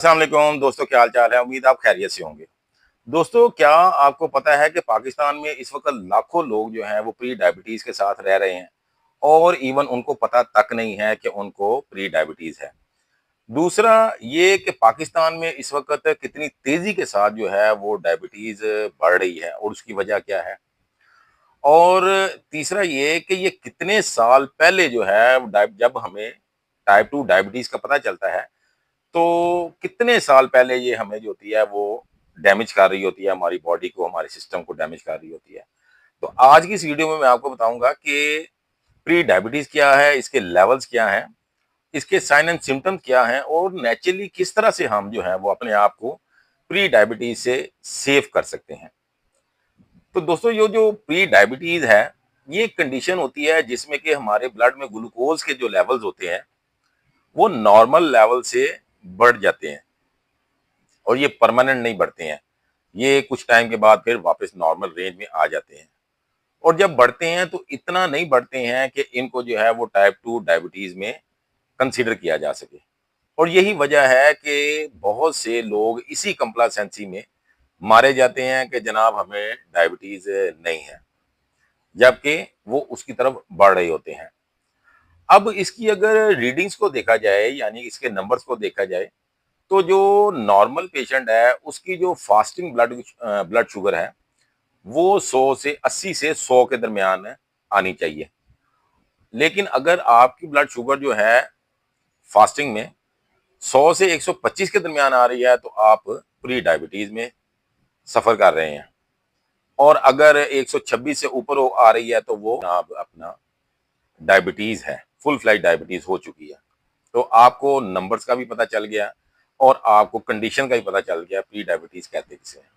अस्सलाम वालेकुम दोस्तों, क्या हाल चाल है। उम्मीद आप खैरियत से होंगे। दोस्तों, क्या आपको पता है कि पाकिस्तान में इस वक्त लाखों लोग जो हैं वो प्री डायबिटीज के साथ रह रहे हैं और इवन उनको पता तक नहीं है कि उनको प्री डायबिटीज है। दूसरा ये कि पाकिस्तान में इस वक्त कितनी तेजी के साथ जो है वो डायबिटीज बढ़ रही है और उसकी वजह क्या है। और तीसरा ये कि ये कितने साल पहले जो है जब हमें टाइप 2 डायबिटीज का पता चलता है, तो कितने साल पहले ये हमें जो होती है वो डैमेज कर रही होती है, हमारी बॉडी को, हमारे सिस्टम को डैमेज कर रही होती है। तो आज की इस वीडियो में मैं आपको बताऊंगा कि प्री डायबिटीज क्या है, इसके लेवल्स क्या हैं, इसके साइन एंड सिम्टम क्या हैं और नेचुरली किस तरह से हम जो है वो अपने आप को प्री डायबिटीज से सेव कर सकते हैं। तो दोस्तों, ये जो प्री डायबिटीज है, ये एक कंडीशन होती है जिसमें कि हमारे ब्लड में ग्लूकोज के जो लेवल्स होते हैं वो नॉर्मल लेवल से बढ़ जाते हैं और ये परमानेंट नहीं बढ़ते हैं। ये कुछ टाइम के बाद फिर वापस नॉर्मल रेंज में आ जाते हैं और जब बढ़ते हैं तो इतना नहीं बढ़ते हैं कि इनको जो है वो टाइप 2 डायबिटीज में कंसीडर किया जा सके। और यही वजह है कि बहुत से लोग इसी कंप्लासेंसी में मारे जाते हैं कि जनाब हमें डायबिटीज नहीं है, जबकि वो उसकी तरफ बढ़ रहे होते हैं। अब इसकी अगर रीडिंग्स को देखा जाए, यानी इसके नंबर्स को देखा जाए, तो जो नॉर्मल पेशेंट है उसकी जो फास्टिंग ब्लड शुगर है वो 100 से 80 से 100 के दरमियान आनी चाहिए। लेकिन अगर आपकी ब्लड शुगर जो है फास्टिंग में 100 से 125 के दरमियान आ रही है तो आप प्री डायबिटीज में सफर कर रहे हैं। और अगर 126 से ऊपर आ रही है तो वो आप अपना डायबिटीज है, फुल फ्लैश डायबिटीज हो चुकी है। तो आपको नंबर्स का भी पता चल गया और आपको कंडीशन का भी पता चल गया प्री डायबिटीज कहते किसे हैं।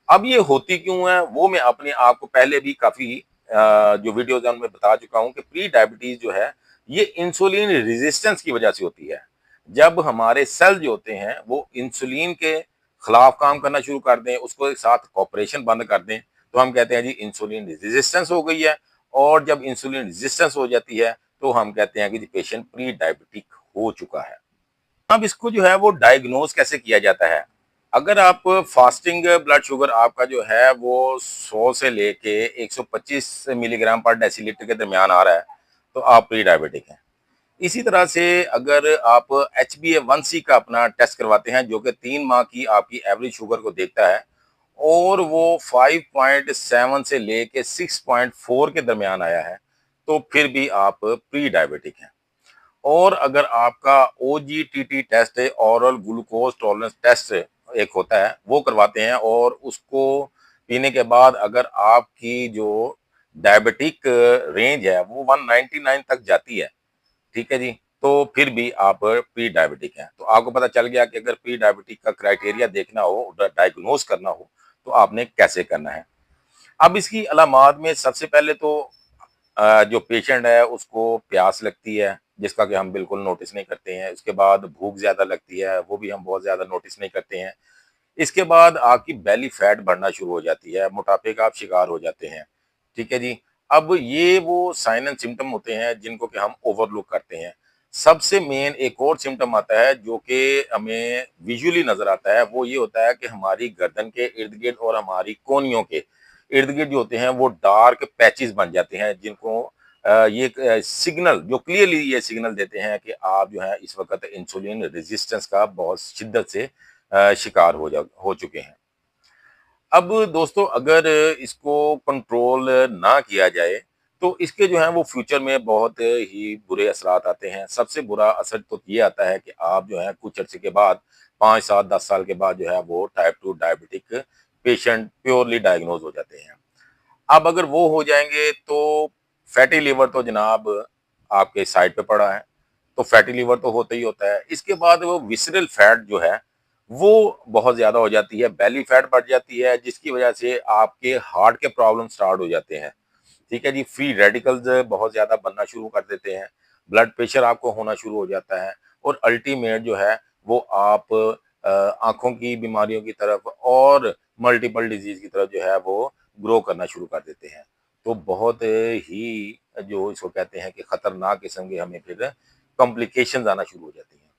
अब ये होती क्यों है वो मैं अपने आप को पहले भी काफी जो वीडियोज है उनमें बता चुका हूं कि प्री डायबिटीज जो है ये इंसुलिन रेजिस्टेंस की वजह से होती है। जब हमारे सेल जो होते हैं वो इंसुलिन के खिलाफ काम करना शुरू कर दें, उसको एक साथ कॉपरेशन बंद कर दें, तो हम कहते हैं जी इंसुलिन रेजिस्टेंस हो गई है। और जब इंसुलिन रेजिस्टेंस हो जाती है तो हम कहते हैं कि पेशेंट प्री डायबिटिक हो चुका है। अब इसको जो है वो डायग्नोज कैसे किया जाता है। अगर आप फास्टिंग ब्लड शुगर आपका जो है वो 100 से लेके 125 मिलीग्राम पर डेसीलीटर के दरमियान आ रहा है तो आप प्री डायबिटिक हैं। इसी तरह से अगर आप HbA1c का अपना टेस्ट करवाते हैं जो कि 3 माह की आपकी एवरेज शुगर को देखता है और वो 5.7 से लेके 6.4 के दरमियान आया है तो फिर भी आप प्री डायबिटिक हैं। और अगर आपका OGTT टेस्ट है, ओरल ग्लूकोज टॉलरेंस टेस्ट एक होता है, वो करवाते हैं और उसको पीने के बाद अगर आपकी जो डायबिटिक रेंज है वो 199 तक जाती है, ठीक है जी, तो फिर भी आप प्री डायबिटिक हैं। तो आपको पता चल गया कि अगर प्री डायबिटिक का क्राइटेरिया देखना हो, डायग्नोज करना हो, तो आपने कैसे करना है। अब इसकी अलामात में सबसे पहले तो जो पेशेंट है उसको प्यास लगती है जिसका कि हम बिल्कुल नोटिस नहीं करते हैं। उसके बाद भूख ज़्यादा लगती है, वो भी हम बहुत ज़्यादा नोटिस नहीं करते हैं। इसके बाद आपकी बेली फैट बढ़ना शुरू हो जाती है, मोटापे का आप शिकार हो जाते हैं, ठीक है जी। अब ये वो साइन एंड सिम्टम होते हैं जिनको कि हम ओवरलुक करते हैं। सबसे मेन एक और सिम्टम आता है जो कि हमें विजुअली नज़र आता है, वो ये होता है कि हमारी गर्दन के इर्द-गिर्द और हमारी कोहनियों के इर्द-गिर्द जो होते हैं वो डार्क पैचेस बन जाते हैं जिनको ये एक सिग्नल जो क्लियरली ये सिग्नल देते हैं कि आप जो है इस वक़्त इंसुलिन रेजिस्टेंस का बहुत शिद्दत से शिकार हो चुके हैं। अब दोस्तों, अगर इसको कंट्रोल ना किया जाए तो इसके जो है वो फ्यूचर में बहुत ही बुरे असरात आते हैं। सबसे बुरा असर तो ये आता है कि आप जो है कुछ अर्से के बाद 5 7 10 साल के बाद जो है वो type 2 diabetic patient purely diagnose हो जाते हैं। अब अगर वो हो जाएंगे तो फैटी लिवर तो जनाब आपके साइड पे पड़ा है, तो फैटी लिवर तो होता ही होता है। इसके बाद वो विसरल फैट जो है वो बहुत ज्यादा हो जाती है, बेली फैट बढ़ जाती है जिसकी वजह से आपके हार्ट के प्रॉब्लम स्टार्ट हो जाते हैं, ठीक है जी। फ्री रेडिकल्स बहुत ज्यादा बनना शुरू कर देते हैं, ब्लड प्रेशर आपको होना शुरू हो जाता है और अल्टीमेट जो है वो आप आंखों की बीमारियों की तरफ और मल्टीपल डिजीज की तरफ जो है वो ग्रो करना शुरू कर देते हैं। तो बहुत ही जो इसको कहते हैं कि खतरनाक किस्म के हमें फिर कॉम्प्लिकेशंस आना शुरू हो जाती हैं।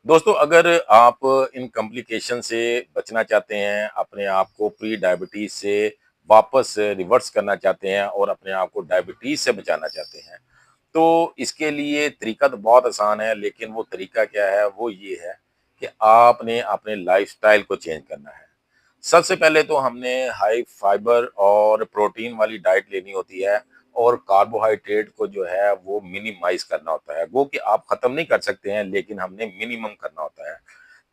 दोस्तों, अगर आप इन कॉम्प्लिकेशन से बचना चाहते हैं, अपने आप को प्री डायबिटीज़ से वापस रिवर्स करना चाहते हैं और अपने आप को डायबिटीज़ से बचाना चाहते हैं, तो इसके लिए तरीका तो बहुत आसान है, लेकिन वो तरीका क्या है, वो ये है कि आपने अपने लाइफ़स्टाइल को चेंज करना है। सबसे पहले तो हमने हाई फाइबर और प्रोटीन वाली डाइट लेनी होती है और कार्बोहाइड्रेट को जो है वो मिनिमाइज़ करना होता है। वो कि आप ख़त्म नहीं कर सकते हैं, लेकिन हमने मिनिमम करना होता है,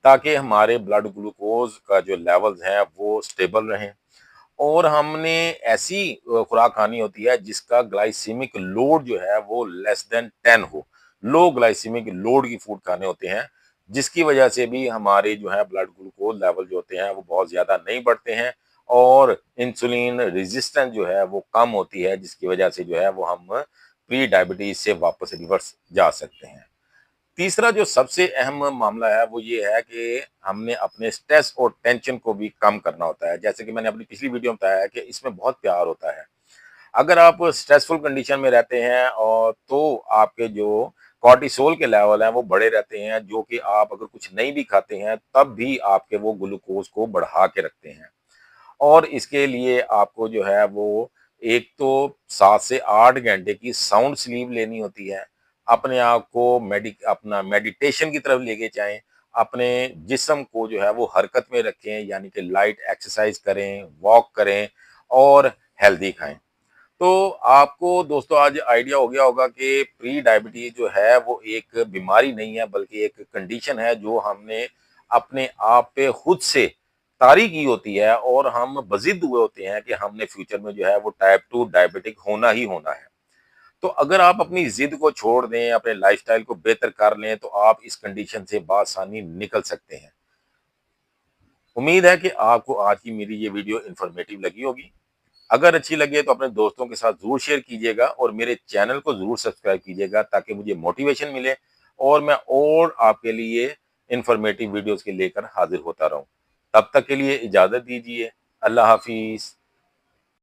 ताकि हमारे ब्लड ग्लूकोज़ का जो लेवल्स हैं वो स्टेबल रहें। और हमने ऐसी खुराक खानी होती है जिसका ग्लाइसेमिक लोड जो है वो लेस देन 10 हो। लो ग्लाइसेमिक लोड की फूड खाने होते हैं, जिसकी वजह से भी हमारे जो है ब्लड ग्लूकोज लेवल जो होते हैं वो बहुत ज़्यादा नहीं बढ़ते हैं और इंसुलिन रेजिस्टेंस जो है वो कम होती है, जिसकी वजह से जो है वो हम प्री डायबिटीज़ से वापस रिवर्स जा सकते हैं। तीसरा जो सबसे अहम मामला है वो ये है कि हमने अपने स्ट्रेस और टेंशन को भी कम करना होता है। जैसे कि मैंने अपनी पिछली वीडियो में बताया है कि इसमें बहुत प्यार होता है। अगर आप स्ट्रेसफुल कंडीशन में रहते हैं और तो आपके जो कॉर्टिसोल के लेवल हैं वो बढ़े रहते हैं, जो कि आप अगर कुछ नहीं भी खाते हैं तब भी आपके वो ग्लूकोज़ को बढ़ा के रखते हैं। और इसके लिए आपको जो है वो एक तो 7 से 8 घंटे की साउंड स्लीप लेनी होती है। अपने आप को अपना मेडिटेशन की तरफ लेके जाएँ। अपने जिस्म को जो है वो हरकत में रखें, यानी कि लाइट एक्सरसाइज़ करें, वॉक करें और हेल्दी खाएँ। तो आपको दोस्तों आज आइडिया हो गया होगा कि प्री डायबिटीज़ जो है वो एक बीमारी नहीं है, बल्कि एक कंडीशन है जो हमने अपने आप पे खुद से तारी की होती है और हम बज़िद हुए होते हैं कि हमने फ्यूचर में जो है वो टाइप 2 डायबिटिक होना ही होना है। तो अगर आप अपनी ज़िद को छोड़ दें, अपने लाइफ़स्टाइल को बेहतर कर लें, तो आप इस कंडीशन से बआसानी निकल सकते हैं। उम्मीद है कि आपको आज की मेरी ये वीडियो इन्फॉर्मेटिव लगी होगी। अगर अच्छी लगे तो अपने दोस्तों के साथ ज़रूर शेयर कीजिएगा और मेरे चैनल को ज़रूर सब्सक्राइब कीजिएगा, ताकि मुझे मोटिवेशन मिले और मैं और आपके लिए इन्फॉर्मेटिव वीडियोज़ के लेकर हाज़िर होता रहूँ। तब तक के लिए इजाज़त दीजिए। अल्लाह हाफ़िज़।